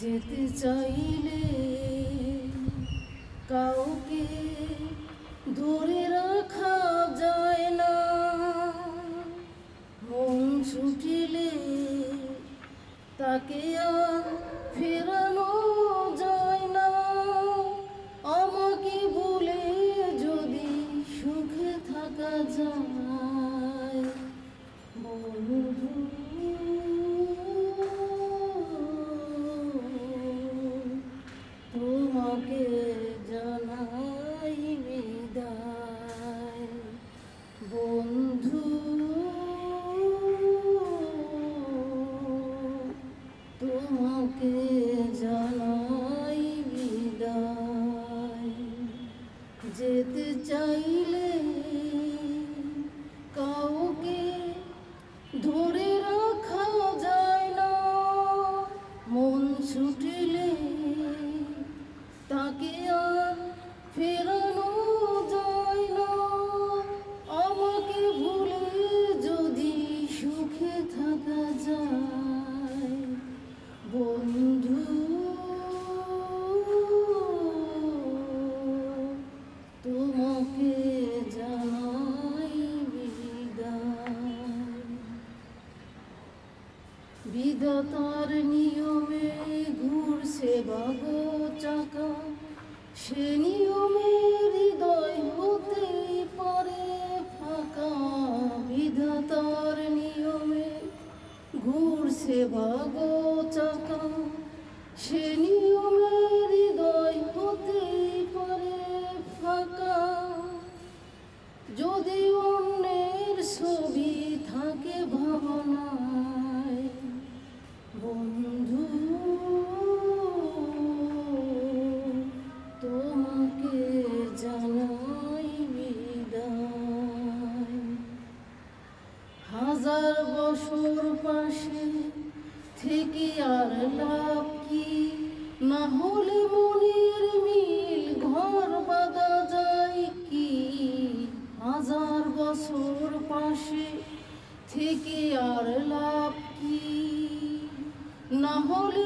যেতে চাইলে কাউকে ধরে রাখা যায় না, মন ছুটিলে তাকে আর ফেরানো যায় না। আমাকে বলে যদি সুখে থাকা যায়, বন্ধু তোমাকে জানাই বিদায়। বন্ধু তোমাকে জানাই বিদায়। যেতে চাইলে কাউকে ধরে রাখা যায় না, মন ছুটিলে তাকে আর ফেরানো যায় না। আমাকে ভুলে যদি সুখে থাকা যায়, বন্ধু তোমাকে জানাই বিদায়। বিধাতার নিয়মে ঘুরছে বাগো চাকা, সে নিয়মে হৃদয় হতে পারে ফাঁকা। বিধাতার নিয়মে ঘুরছে বাগো চাকা, সে নিয়মে হৃদয় হতে পারে ফাঁকা। যদি অন্যের ছবি থাকে ভাবনায়, বন্ধু তোমাকে জানাই বিদায়। হাজার বছর পাশে থেকে আর লাভ কি, না হলে মনের মিল ঘর বাঁধা যায় কি। হাজার বছর পাশে থেকে আর লাভ কি, না হলে